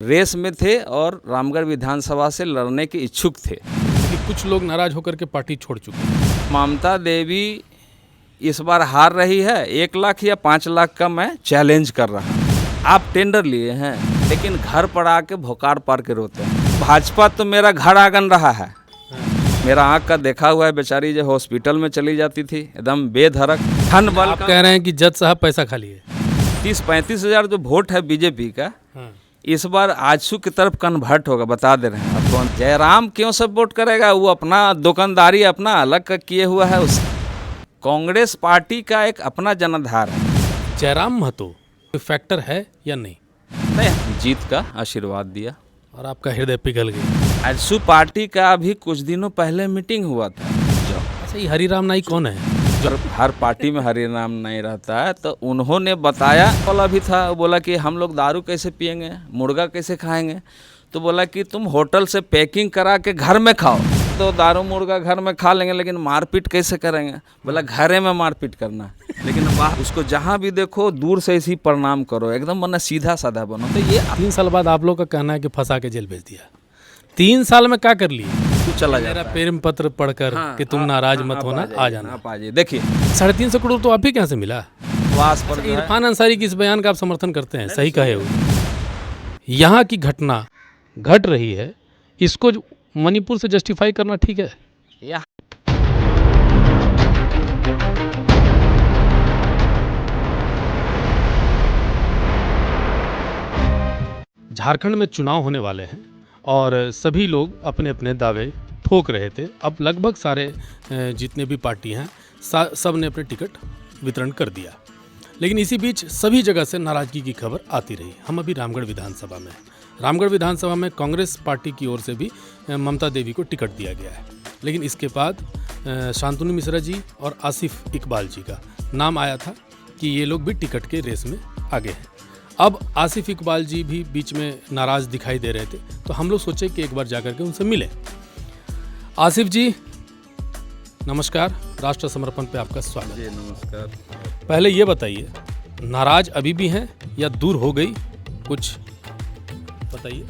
Race में थे और रामगढ़ विधानसभा से लड़ने के इच्छुक थे। कि कुछ लोग नाराज होकर के पार्टी छोड़ चुके हैं। ममता देवी इस बार हार रही है। 1 लाख या 5 लाख का मैं चैलेंज कर रहा हूँ। आप टेंडर लिए हैं लेकिन घर पर आके भोकाड़ पार के रोते हैं। भाजपा तो मेरा घर आंगन रहा है। मेरा आँख का देखा हुआ है। बेचारी जो हॉस्पिटल में चली जाती थी एकदम बेधड़क ठंड बल। आप कह रहे हैं कि जज साहब पैसा खा लिए। 30-35 हज़ार जो वोट है बीजेपी का, इस बार आजसू की तरफ कन्वर्ट होगा। बता दे रहे हैं आप कौन। जयराम क्यों सपोर्ट करेगा? वो अपना दुकानदारी अपना अलग का किए हुआ है। उस कांग्रेस पार्टी का एक अपना जनाधार है। जयराम महतो फैक्टर है या नहीं? नहीं, जीत का आशीर्वाद दिया और आपका हृदय पिघल गया। आजसू पार्टी का अभी कुछ दिनों पहले मीटिंग हुआ था। अच्छा, ये हरिराम नाई कौन है? हर पार्टी में हरिनाम नहीं रहता है, तो उन्होंने बताया। बोला भी था, बोला कि हम लोग दारू कैसे पिएंगे, मुर्गा कैसे खाएंगे। तो बोला कि तुम होटल से पैकिंग करा के घर में खाओ, तो दारू मुर्गा घर में खा लेंगे, लेकिन मारपीट कैसे करेंगे? बोला घरे में मारपीट करना। लेकिन उसको जहाँ भी देखो दूर से इसी प्रणाम करो, एकदम वरना सीधा साधा बनो। तो ये 3 साल बाद आप लोग का कहना है कि फंसा के जेल भेज दिया। 3 साल में क्या कर लिए? तू चला मेरा जाता है। प्रेम पत्र पढ़कर कि तुम नाराज मत होना, आ जाना। आप आ जाइए। देखिए 350 करोड़ तो आप ही कहाँ से मिला? वास पर जो है, इरफान अंसारी की इस बयान का आप समर्थन करते हैं? सही कहे हो। यहाँ की घटना घट रही है, इसको मणिपुर से जस्टिफाई करना ठीक है? या झारखंड में चुनाव होने वाले हैं और सभी लोग अपने अपने दावे ठोक रहे थे। अब लगभग सारे जितने भी पार्टी हैं सब ने अपने टिकट वितरण कर दिया। लेकिन इसी बीच सभी जगह से नाराज़गी की खबर आती रही। हम अभी रामगढ़ विधानसभा में हैं। रामगढ़ विधानसभा में कांग्रेस पार्टी की ओर से भी ममता देवी को टिकट दिया गया है। लेकिन इसके बाद शांतनु मिश्रा जी और आसिफ इकबाल जी का नाम आया था कि ये लोग भी टिकट के रेस में आगे हैं। अब आसिफ इकबाल जी भी बीच में नाराज़ दिखाई दे रहे थे, तो हम लोग सोचे कि एक बार जाकर के उनसे मिलें। आसिफ जी नमस्कार, राष्ट्र समर्पण पे आपका स्वागत। जी नमस्कार। पहले ये बताइए, नाराज अभी भी हैं या दूर हो गई? कुछ बताइए।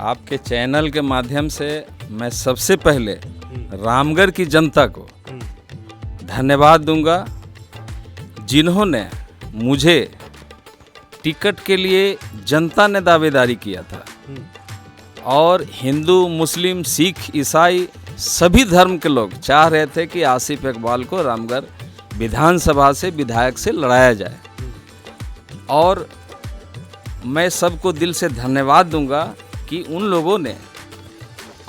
आपके चैनल के माध्यम से मैं सबसे पहले रामगढ़ की जनता को धन्यवाद दूंगा, जिन्होंने मुझे टिकट के लिए जनता ने दावेदारी किया था। और हिंदू, मुस्लिम, सिख, ईसाई सभी धर्म के लोग चाह रहे थे कि आसिफ इकबाल को रामगढ़ विधानसभा से विधायक से लड़ाया जाए। और मैं सबको दिल से धन्यवाद दूंगा कि उन लोगों ने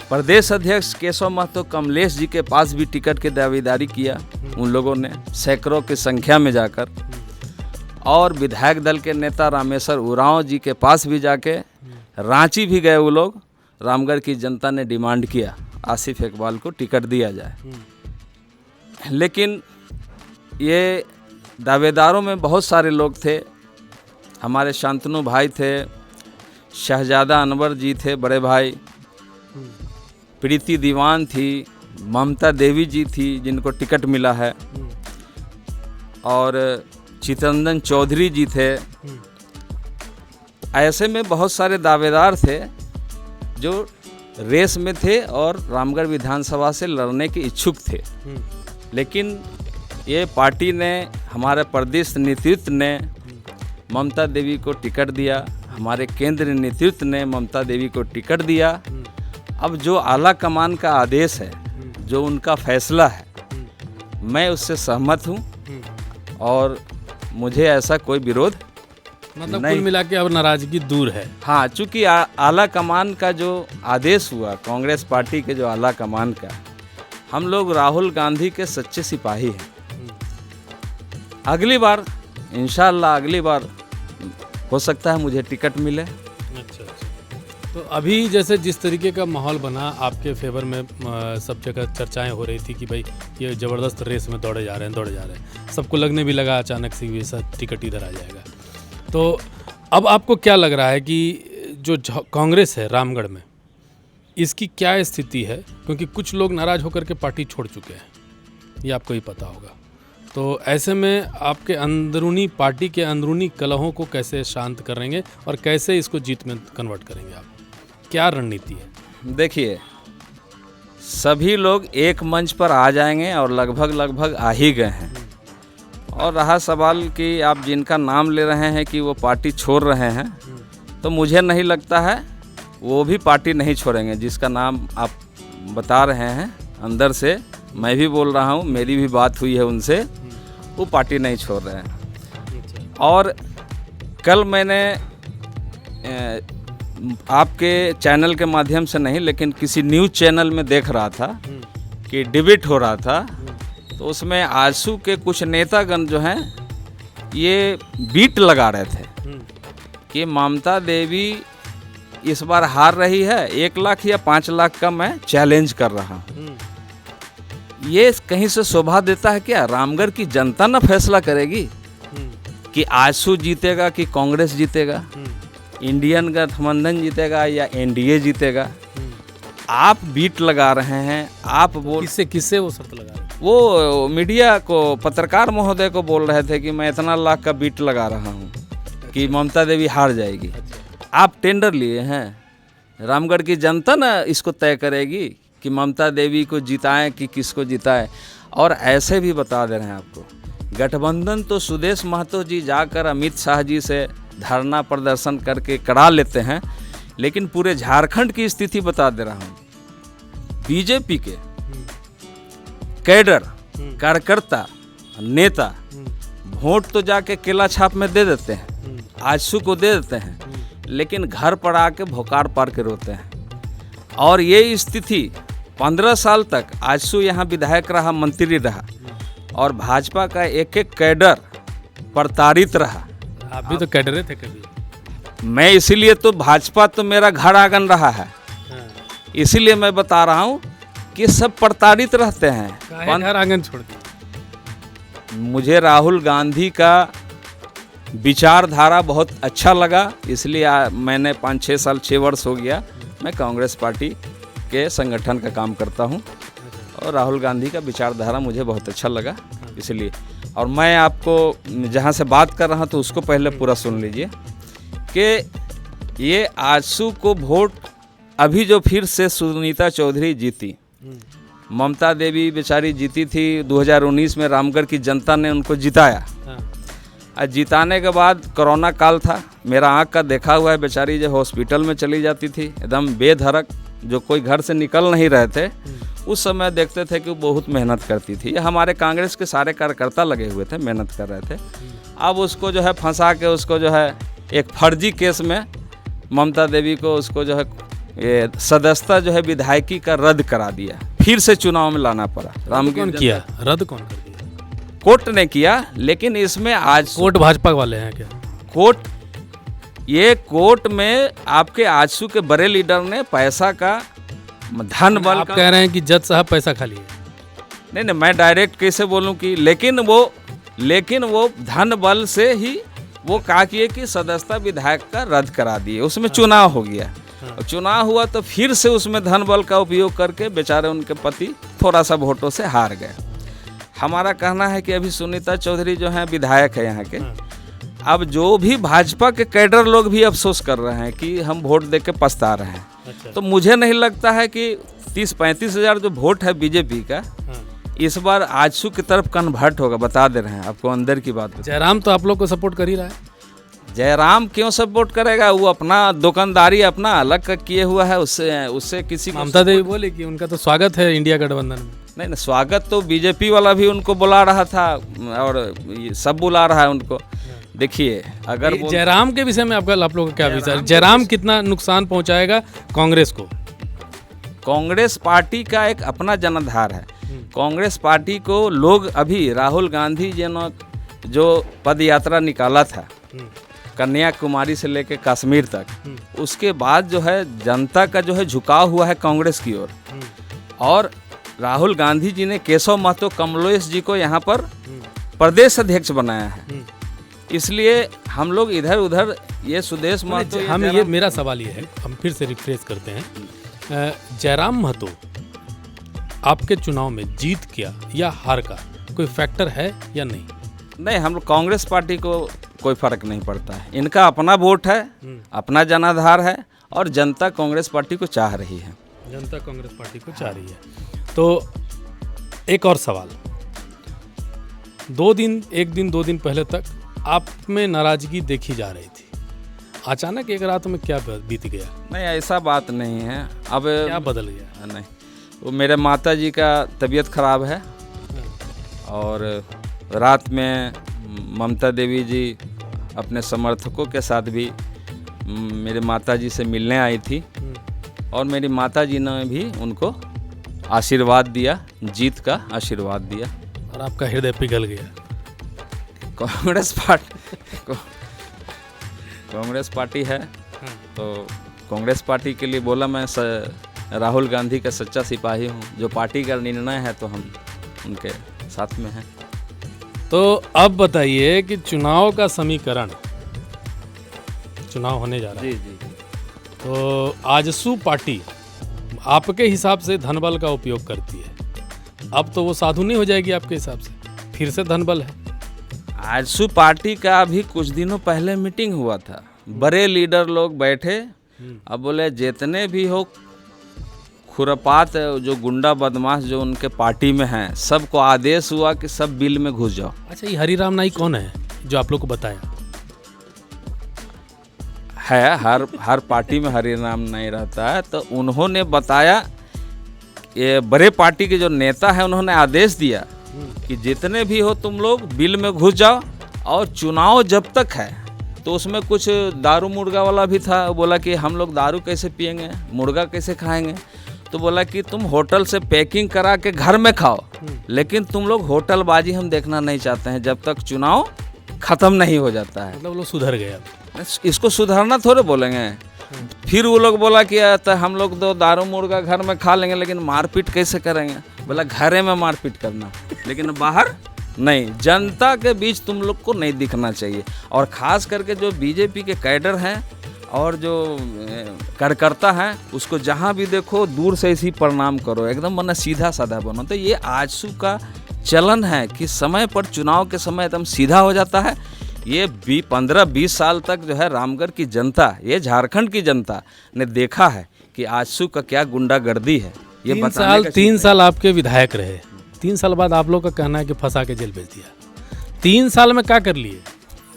प्रदेश अध्यक्ष केशव महतो कमलेश जी के पास भी टिकट की दावेदारी किया। उन लोगों ने सैकड़ों की संख्या में जाकर, और विधायक दल के नेता रामेश्वर उरांव जी के पास भी जाके रांची भी गए। वो लोग, रामगढ़ की जनता ने डिमांड किया आसिफ इकबाल को टिकट दिया जाए। लेकिन ये दावेदारों में बहुत सारे लोग थे। हमारे शांतनु भाई थे, शहजादा अनवर जी थे बड़े भाई, प्रीति दीवान थी, ममता देवी जी थी जिनको टिकट मिला है, और चितरंजन चौधरी जी थे। ऐसे में बहुत सारे दावेदार थे जो रेस में थे और रामगढ़ विधानसभा से लड़ने के इच्छुक थे। लेकिन ये पार्टी ने, हमारे प्रदेश नेतृत्व ने ममता देवी को टिकट दिया, हमारे केंद्रीय नेतृत्व ने ममता देवी को टिकट दिया। अब जो आला कमान का आदेश है, जो उनका फैसला है, मैं उससे सहमत हूँ और मुझे ऐसा कोई विरोध मतलब नहीं। कुल मिला के अब नाराजगी दूर है। हाँ, चूँकि आला कमान का जो आदेश हुआ, कांग्रेस पार्टी के जो आला कमान का, हम लोग राहुल गांधी के सच्चे सिपाही हैं। अगली बार इंशाअल्लाह, अगली बार हो सकता है मुझे टिकट मिले। अच्छा। तो अभी जैसे जिस तरीके का माहौल बना आपके फेवर में, सब जगह चर्चाएं हो रही थी कि भाई ये ज़बरदस्त रेस में दौड़े जा रहे हैं। सबको लगने भी लगा अचानक से ये सब टिकट इधर आ जाएगा। तो अब आपको क्या लग रहा है कि जो कांग्रेस है रामगढ़ में, इसकी क्या स्थिति है? क्योंकि कुछ लोग नाराज़ होकर के पार्टी छोड़ चुके हैं, ये आपको ही पता होगा। तो ऐसे में आपके अंदरूनी पार्टी के अंदरूनी कलहों को कैसे शांत करेंगे और कैसे इसको जीत में कन्वर्ट करेंगे आप? क्या रणनीति है? देखिए, सभी लोग एक मंच पर आ जाएंगे और लगभग आ ही गए हैं। और रहा सवाल कि आप जिनका नाम ले रहे हैं कि वो पार्टी छोड़ रहे हैं, तो मुझे नहीं लगता है वो भी पार्टी नहीं छोड़ेंगे। जिसका नाम आप बता रहे हैं, अंदर से मैं भी बोल रहा हूँ, मेरी भी बात हुई है उनसे, वो पार्टी नहीं छोड़ रहे हैं। और कल मैंने आपके चैनल के माध्यम से नहीं, लेकिन किसी न्यूज़ चैनल में देख रहा था कि डिबेट हो रहा था, तो उसमें आजसू के कुछ नेतागण जो हैं ये बीट लगा रहे थे कि ममता देवी इस बार हार रही है, 1 लाख या 5 लाख का मैं चैलेंज कर रहा हूँ। ये कहीं से शोभा देता है क्या? रामगढ़ की जनता ना फैसला करेगी कि आजसू जीतेगा कि कांग्रेस जीतेगा, इंडियन गठबंधन जीतेगा या एनडीए जीतेगा। आप बीट लगा रहे हैं, आप बोल किससे वो शर्त लगा रहे हैं? वो मीडिया को, पत्रकार महोदय को बोल रहे थे कि मैं इतना लाख का बीट लगा रहा हूँ कि ममता देवी हार जाएगी। आप टेंडर लिए हैं, रामगढ़ की जनता ना इसको तय करेगी कि ममता देवी को जिताएं कि किसको जिताएं। और ऐसे भी बता दे रहे हैं आपको, गठबंधन तो सुदेश महतो जी जाकर अमित शाह जी से धरना प्रदर्शन करके करा लेते हैं, लेकिन पूरे झारखंड की स्थिति बता दे रहा हूँ। बीजेपी के कैडर, कार्यकर्ता, नेता वोट तो जाके केला छाप में दे देते हैं, आजसू को दे देते हैं, लेकिन घर पर आके भोकार पार के रोते हैं। और ये स्थिति 15 साल तक आजसू यहाँ विधायक रहा, मंत्री रहा, और भाजपा का एक कैडर प्रताड़ित रहा। आप भी तो कैडरे थे कभी। मैं इसीलिए तो, भाजपा तो मेरा घर आंगन रहा है, इसीलिए मैं बता रहा हूँ कि सब प्रताड़ित रहते हैं। घर आंगन छोड़ दिया। मुझे राहुल गांधी का विचारधारा बहुत अच्छा लगा, इसलिए मैंने 5-6 साल 6 वर्ष हो गया मैं कांग्रेस पार्टी के संगठन का काम करता हूं, और राहुल गांधी का विचारधारा मुझे बहुत अच्छा लगा इसलिए। और मैं आपको जहां से बात कर रहा हूं तो उसको पहले पूरा सुन लीजिए कि ये आजसू को वोट अभी जो फिर से सुनीता चौधरी जीती, ममता देवी बेचारी जीती थी 2019 में, रामगढ़ की जनता ने उनको जिताया। और जिताने के बाद कोरोना काल था, मेरा आँख का देखा हुआ है, बेचारी जो हॉस्पिटल में चली जाती थी एकदम बेधड़क, जो कोई घर से निकल नहीं रहे थे। उस समय देखते थे कि वो बहुत मेहनत करती थी। हमारे कांग्रेस के सारे कार्यकर्ता लगे हुए थे, मेहनत कर रहे थे। अब उसको जो है फंसा के, उसको जो है एक फर्जी केस में ममता देवी को, उसको जो है ये सदस्यता जो है विधायकी का रद्द करा दिया, फिर से चुनाव में लाना पड़ा। कौन किया? रद्द कौन कर दिया? कोर्ट ने किया, लेकिन इसमें आज कोर्ट भाजपा वाले हैं क्या? कोर्ट, ये कोर्ट में आपके आजसू के बड़े लीडर ने पैसा का, धन बल आप कह रहे हैं कि जज साहब पैसा खा लिए? नहीं, मैं डायरेक्ट कैसे बोलूं कि, लेकिन वो धन बल से ही वो कहा किए कि सदस्यता विधायक का रद्द करा दिए। उसमें चुनाव हो गया, और चुनाव हुआ तो फिर से उसमें धन बल का उपयोग करके बेचारे उनके पति थोड़ा सा वोटों से हार गए। हमारा कहना है कि अभी सुनीता चौधरी जो हैं विधायक है यहाँ के, अब जो भी भाजपा के कैडर लोग भी अफसोस कर रहे हैं कि हम वोट दे के पछता रहे हैं। अच्छा। तो मुझे नहीं लगता है कि 30-35 हज़ार जो वोट है बीजेपी का, इस बार आजसू की तरफ कन्वर्ट होगा। बता दे रहे हैं आपको अंदर की बात। जयराम तो आप लोग को सपोर्ट कर ही रहा है। जयराम क्यों सपोर्ट करेगा? वो अपना दुकानदारी अपना अलग किए हुआ है, उससे किसी को। ममता देवी बोले कि उनका तो स्वागत है इंडिया गठबंधन में। नहीं, स्वागत तो बीजेपी वाला भी उनको बुला रहा था, और सब बुला रहा है उनको। देखिए, अगर जयराम के विषय में आप लोगों का क्या विचार? जयराम कितना नुकसान पहुंचाएगा कांग्रेस को? कांग्रेस पार्टी का एक अपना जनाधार है। कांग्रेस पार्टी को लोग अभी, राहुल गांधी जी ने जो पद यात्रा निकाला था कन्याकुमारी से लेकर कश्मीर तक, उसके बाद जो है जनता का जो है झुकाव हुआ है कांग्रेस की ओर। और राहुल गांधी जी ने केशव महतो कमलेश जी को यहाँ पर प्रदेश अध्यक्ष बनाया है। इसलिए हम लोग इधर उधर ये सुदेश महतो, हम ये मेरा सवाल ये है, हम फिर से रिफ्रेश करते हैं। जयराम महतो आपके चुनाव में जीत क्या या हार का कोई फैक्टर है या नहीं? नहीं, हम लोग कांग्रेस पार्टी को कोई फर्क नहीं पड़ता है। इनका अपना वोट है, अपना जनाधार है और जनता कांग्रेस पार्टी को चाह रही है। जनता कांग्रेस पार्टी को चाह रही है। तो एक और सवाल, एक दिन 2 दिन पहले तक आप में नाराजगी देखी जा रही थी, अचानक एक रात में क्या बीत गया? नहीं, ऐसा बात नहीं है। अब क्या बदल गया? नहीं, वो मेरे माता जी का तबीयत खराब है और रात में ममता देवी जी अपने समर्थकों के साथ भी मेरे माता जी से मिलने आई थी और मेरी माता जी ने भी उनको आशीर्वाद दिया, जीत का आशीर्वाद दिया और आपका हृदय पिघल गया। कांग्रेस पार्टी है तो कांग्रेस पार्टी के लिए बोला मैं राहुल गांधी का सच्चा सिपाही हूँ। जो पार्टी का निर्णय है तो हम उनके साथ में हैं। तो अब बताइए कि चुनाव का समीकरण, चुनाव होने जा रहा है जी जी, तो आजसू पार्टी आपके हिसाब से धनबल का उपयोग करती है, अब तो वो साधु नहीं हो जाएगी आपके हिसाब से, फिर से धनबल है? आजसू पार्टी का अभी कुछ दिनों पहले मीटिंग हुआ था, बड़े लीडर लोग बैठे, अब बोले जितने भी हो खुरपात जो गुंडा बदमाश जो उनके पार्टी में हैं, सबको आदेश हुआ कि सब बिल में घुस जाओ। अच्छा, ये हरिराम नाईक कौन है जो आप लोग को बताया? है, हर पार्टी में हरिराम नहीं रहता है, तो उन्होंने बताया, ये बड़े पार्टी के जो नेता है उन्होंने आदेश दिया कि जितने भी हो तुम लोग बिल में घुस जाओ, और चुनाव जब तक है तो उसमें कुछ दारू मुर्गा वाला भी था, बोला कि हम लोग दारू कैसे पिएंगे, मुर्गा कैसे खाएंगे, तो बोला कि तुम होटल से पैकिंग करा के घर में खाओ, लेकिन तुम लोग होटलबाजी हम देखना नहीं चाहते हैं जब तक चुनाव खत्म नहीं हो जाता है। मतलब लोग सुधर गए। इसको सुधारना थोड़े बोलेंगे। फिर वो लोग बोला कि तो हम लोग तो दारू मुर्गा घर में खा लेंगे, लेकिन मारपीट कैसे करेंगे? बोला घरे में मारपीट करना, लेकिन बाहर नहीं। जनता के बीच तुम लोग को नहीं दिखना चाहिए, और ख़ास करके जो बीजेपी के कैडर हैं और जो कार्यकर्ता हैं, उसको जहाँ भी देखो दूर से इसी प्रणाम करो, एकदम वरना सीधा साधा बनो। तो ये आजसू का चलन है कि समय पर चुनाव के समय एकदम सीधा हो जाता है। ये 15-20 साल तक जो है रामगढ़ की जनता, ये झारखंड की जनता ने देखा है कि आजसू का क्या गुंडागर्दी है। ये 3 साल आपके विधायक रहे, 3 साल बाद आप लोग का कहना है कि फंसा के जेल भेज दिया। 3 साल में क्या कर लिए?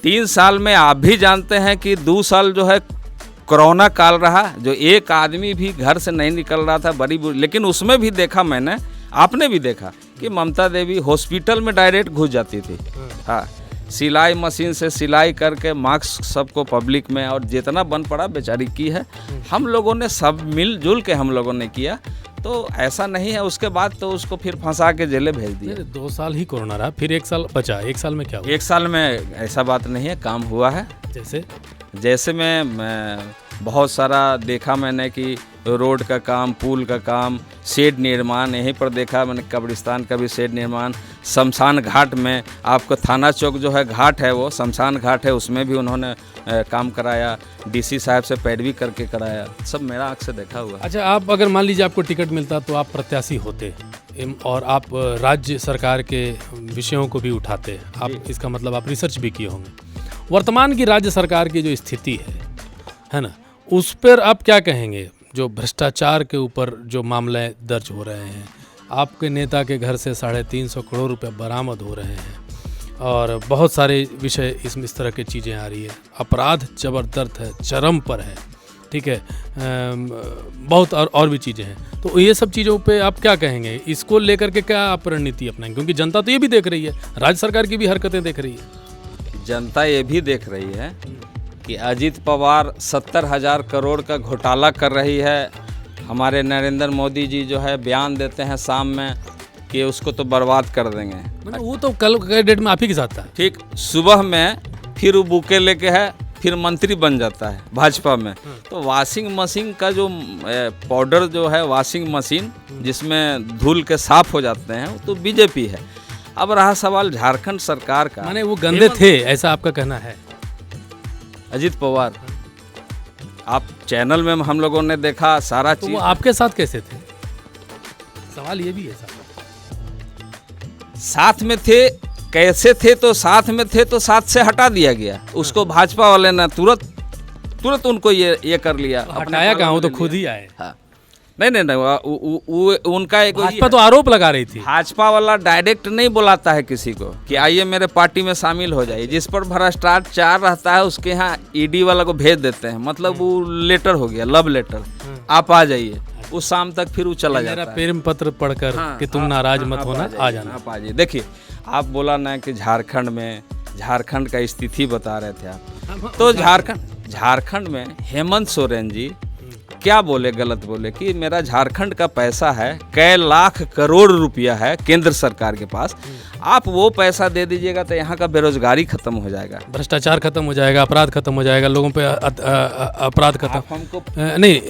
3 साल में आप भी जानते हैं कि 2 साल जो है कोरोना काल रहा, जो एक आदमी भी घर से नहीं निकल रहा था, लेकिन उसमें भी देखा मैंने, आपने भी देखा कि ममता देवी हॉस्पिटल में डायरेक्ट घुस जाती थी। हाँ, सिलाई मशीन से सिलाई करके मास्क सबको पब्लिक में, और जितना बन पड़ा बेचारी की है। हम लोगों ने सब मिलजुल के हम लोगों ने किया, तो ऐसा नहीं है। उसके बाद तो उसको फिर फंसा के जेले भेज दिया। 2 साल ही कोरोना रहा, फिर 1 साल बचा। 1 साल में क्या हुआ? 1 साल में ऐसा बात नहीं है, काम हुआ है। जैसे मैं बहुत सारा देखा मैंने कि रोड का काम, पुल का काम, शेड निर्माण, यहीं पर देखा मैंने, कब्रिस्तान का भी शेड निर्माण, शमशान घाट में आपको थाना चौक जो है घाट है, वो शमशान घाट है, उसमें भी उन्होंने काम कराया, डीसी साहब से पैरवी करके कराया, सब मेरा आँख से देखा हुआ। अच्छा, आप अगर मान लीजिए आपको टिकट मिलता तो आप प्रत्याशी होते और आप राज्य सरकार के विषयों को भी उठाते, आप इसका मतलब आप रिसर्च भी किए होंगे। वर्तमान की राज्य सरकार की जो स्थिति है ना, उस पर आप क्या कहेंगे? जो भ्रष्टाचार के ऊपर जो मामले दर्ज हो रहे हैं, आपके नेता के घर से 350 करोड़ रुपए बरामद हो रहे हैं, और बहुत सारे विषय इसमें इस तरह की चीज़ें आ रही है, अपराध जबरदस्त है, चरम पर है, ठीक है, बहुत और भी चीज़ें हैं। तो ये सब चीज़ों पे आप क्या कहेंगे? इसको लेकर के क्या आप रणनीति अपनाएंगे? क्योंकि जनता तो ये भी देख रही है, राज्य सरकार की भी हरकतें देख रही है। जनता ये भी देख रही है कि अजीत पवार 70,000 करोड़ का घोटाला कर रही है। हमारे नरेंद्र मोदी जी जो है बयान देते हैं शाम में कि उसको तो बर्बाद कर देंगे। मतलब वो तो कल के डेट में आप ही के साथ था। ठीक, सुबह में फिर वो बुके लेके है, फिर मंत्री बन जाता है भाजपा में। तो वॉशिंग मशीन का जो पाउडर जो है, वॉशिंग मशीन जिसमें धूल के साफ हो जाते हैं, वो तो बीजेपी है। अब रहा सवाल झारखंड सरकार का, माने वो गंदे थे, ऐसा आपका कहना है? अजीत पवार, आप चैनल में हम लोगों ने देखा सारा चीज। वो आपके साथ कैसे थे? सवाल ये भी है साहब। साथ में थे, कैसे थे, तो साथ में थे तो साथ से हटा दिया गया उसको। भाजपा वाले ने तुरंत उनको ये कर लिया। हटाया कहाँ, वो तो खुद ही आए। हाँ, नहीं, उनका एक भाजपा तो आरोप लगा रही थी। भाजपा वाला डायरेक्ट नहीं बुलाता है किसी को कि आइए मेरे पार्टी में शामिल हो जाइए। जिस पर भ्रष्टाचार रहता है उसके यहाँ ईडी वाला को भेज देते हैं, मतलब वो लेटर हो गया, लव लेटर, आप आ जाइए। उस शाम तक फिर वो चला जाता है। प्रेम पत्र पढ़कर कि तुम नाराज मत होना, आ जाना, आप आ जाइए। देखिए, आप बोला ना कि झारखंड का स्थिति बता रहे थे आप, तो झारखंड में हेमंत सोरेन जी क्या बोले, गलत बोले कि मेरा झारखंड का पैसा है, कई लाख करोड़ रुपया है केंद्र सरकार के पास, आप वो पैसा दे दीजिएगा तो यहाँ का बेरोजगारी खत्म हो जाएगा, भ्रष्टाचार खत्म हो जाएगा, अपराध खत्म हो जाएगा, लोगों पे अपराध खत्म। हमको नहीं,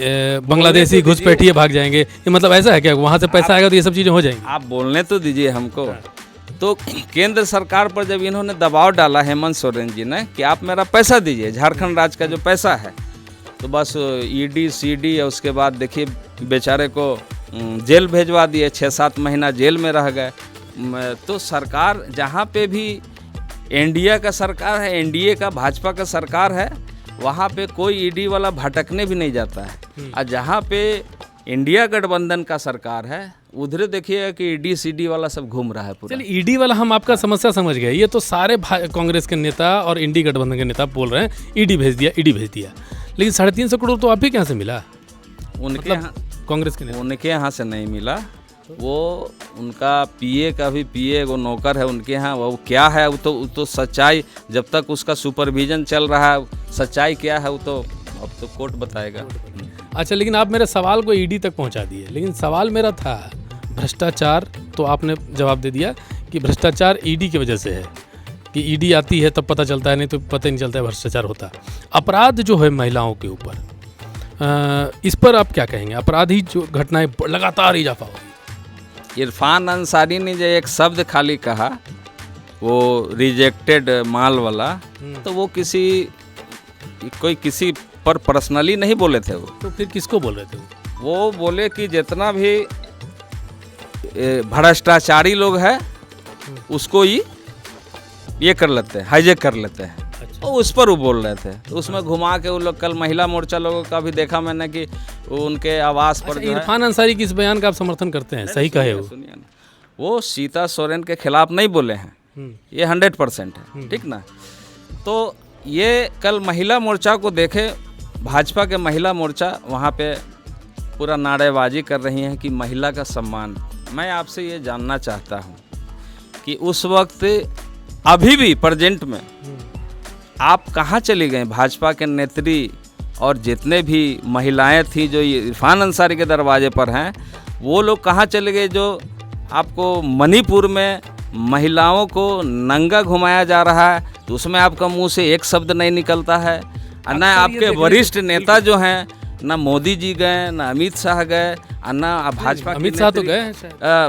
बांग्लादेशी घुसपैठिए भाग जाएंगे, ये मतलब ऐसा है क्या, वहाँ से पैसा आएगा तो ये सब चीज़ें हो जाएंगी? आप बोलने तो दीजिए हमको। तो केंद्र सरकार पर जब इन्होंने दबाव डाला हेमंत सोरेन जी ने कि आप मेरा पैसा दीजिए, झारखंड राज्य का जो पैसा है, तो बस ईडी सीडी और उसके बाद देखिए बेचारे को जेल भेजवा दिए, 6-7 महीना जेल में रह गए। तो सरकार जहाँ पे भी एनडीए का सरकार है, एनडीए का भाजपा का सरकार है, वहाँ पे कोई ईडी वाला भटकने भी नहीं जाता है। और जहाँ पे इंडिया गठबंधन का सरकार है उधर देखिए कि ईडी सीडी वाला सब घूम रहा है पूरा। चलिए, ईडी वाला हम आपका समस्या समझ गए। ये तो सारे कांग्रेस के नेता और इंडी गठबंधन के नेता बोल रहे हैं ईडी भेज दिया, ईडी भेज दिया, लेकिन 350 करोड़ तो आप ही कहाँ से मिला? उनके कांग्रेस के नेता, उनके यहाँ से नहीं मिला, वो उनका पीए का भी पीए वो नौकर है उनके यहाँ, वो क्या है वो तो सच्चाई, जब तक उसका सुपरविजन चल रहा है, सच्चाई क्या है वो तो अब तो कोर्ट बताएगा। अच्छा, लेकिन आप मेरे सवाल को ईडी तक पहुंचा दिए, लेकिन सवाल मेरा था भ्रष्टाचार, तो आपने जवाब दे दिया कि भ्रष्टाचार ईडी की वजह से है, कि ईडी आती है तब पता चलता है, नहीं तो पता ही नहीं चलता है भ्रष्टाचार होता। अपराध जो है महिलाओं के ऊपर, इस पर आप क्या कहेंगे? अपराधी जो घटनाएं लगातार इजाफा हो रही। इरफान अंसारी ने जो एक शब्द खाली कहा, वो रिजेक्टेड माल वाला, तो वो कोई किसी पर पर्सनली नहीं बोले थे वो। तो फिर किसको बोल रहे थे वो बोले कि जितना भी भ्रष्टाचारी लोग हैं उसको ही ये कर लेते हैं, हाईजेक कर लेते हैं। अच्छा। तो उस पर वो बोल रहे थे, तो उसमें घुमा के वो लोग, कल महिला मोर्चा लोगों का भी देखा मैंने कि उनके आवास पर जो है। इरफान अंसारी की इस बयान का आप समर्थन करते हैं? सही कहे वो? सुनिए ना, वो सीता सोरेन के खिलाफ नहीं बोले हैं, ये 100% है, ठीक ना। तो ये कल महिला मोर्चा को देखे, भाजपा के महिला मोर्चा वहाँ पे पूरा नारेबाजी कर रही हैं कि महिला का सम्मान। मैं आपसे ये जानना चाहता हूँ कि उस वक्त अभी भी प्रेजेंट में आप कहाँ चली गए? भाजपा के नेत्री और जितने भी महिलाएं थी जो इरफान अंसारी के दरवाजे पर हैं, वो लोग कहाँ चले गए? जो आपको मणिपुर में महिलाओं को नंगा घुमाया जा रहा है, तो उसमें आपका मुंह से एक शब्द नहीं निकलता है। ना आपके वरिष्ठ नेता जो हैं, ना मोदी जी गए, ना अमित शाह गए, ना भाजपा अमित शाह तो गए,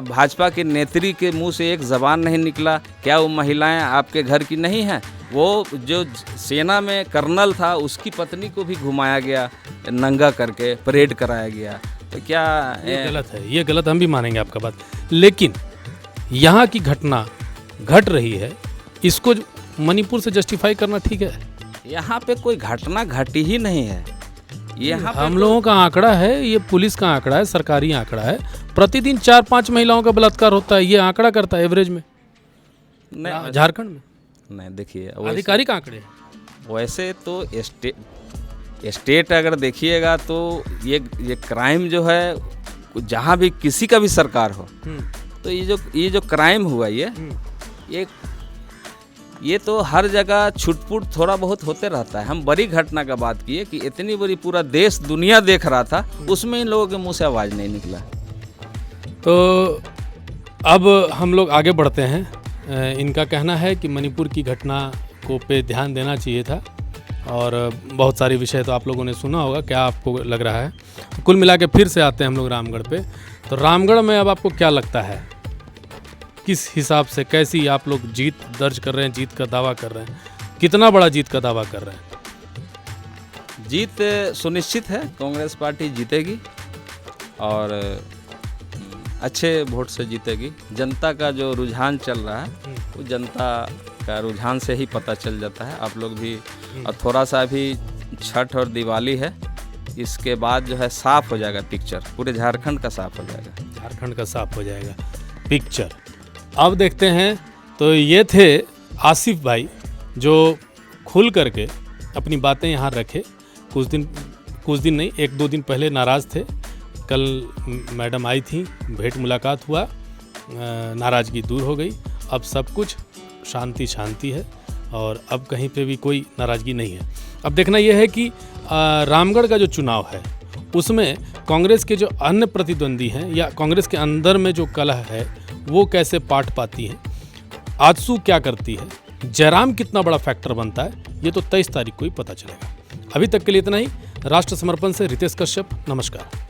भाजपा के नेत्री के मुंह से एक जबान नहीं निकला। क्या वो महिलाएं आपके घर की नहीं हैं? वो जो सेना में कर्नल था उसकी पत्नी को भी घुमाया गया, नंगा करके परेड कराया गया। तो क्या ये गलत है? ये गलत, हम भी मानेंगे आपका बात, लेकिन यहाँ की घटना घट रही है, इसको मणिपुर से जस्टिफाई करना ठीक है? यहाँ पे कोई घटना घटी ही नहीं है। यहाँ हम लोगों का आंकड़ा है, ये पुलिस का आंकड़ा है, सरकारी आंकड़ा है, प्रतिदिन 4-5 महिलाओं का बलात्कार होता है, ये आंकड़ा करता है एवरेज में नहीं, झारखंड में। नहीं देखिए, आधिकारिक आंकड़े वैसे तो स्टेट अगर देखिएगा तो ये क्राइम जो है, जहाँ भी किसी का भी सरकार हो, तो ये जो क्राइम हुआ ये तो हर जगह छुटपुट थोड़ा बहुत होते रहता है। हम बड़ी घटना का बात किए कि इतनी बड़ी पूरा देश दुनिया देख रहा था, उसमें इन लोगों के मुंह से आवाज़ नहीं निकला। तो अब हम लोग आगे बढ़ते हैं। इनका कहना है कि मणिपुर की घटना को पे ध्यान देना चाहिए था, और बहुत सारे विषय तो आप लोगों ने सुना होगा। क्या आपको लग रहा है? तो कुल मिला के फिर से आते हैं हम लोग रामगढ़ पे। तो रामगढ़ में अब आपको क्या लगता है, किस हिसाब से, कैसी आप लोग जीत दर्ज कर रहे हैं, जीत का दावा कर रहे हैं? कितना बड़ा जीत का दावा कर रहे हैं? जीत सुनिश्चित है, कांग्रेस पार्टी जीतेगी। और अच्छे वोट से जीतेगी। जनता का जो रुझान चल रहा है वो जनता का रुझान से ही पता चल जाता है। आप लोग भी, और थोड़ा सा भी छठ और दिवाली है, इसके बाद जो है साफ हो जाएगा पिक्चर, पूरे झारखंड का साफ हो जाएगा। झारखंड का साफ हो जाएगा पिक्चर। अब देखते हैं। तो ये थे आसिफ भाई जो खुल करके अपनी बातें यहाँ रखे। कुछ दिन नहीं, 1-2 दिन पहले नाराज़ थे। कल मैडम आई थी, भेंट मुलाकात हुआ, नाराज़गी दूर हो गई। अब सब कुछ शांति है और अब कहीं पे भी कोई नाराज़गी नहीं है। अब देखना यह है कि रामगढ़ का जो चुनाव है उसमें कांग्रेस के जो अन्य प्रतिद्वंदी हैं या कांग्रेस के अंदर में जो कलह है वो कैसे पाट पाती है, आजसू क्या करती है, जयराम कितना बड़ा फैक्टर बनता है, ये तो 23 तारीख को ही पता चलेगा। अभी तक के लिए इतना ही। राष्ट्र समर्पण से रितेश कश्यप, नमस्कार।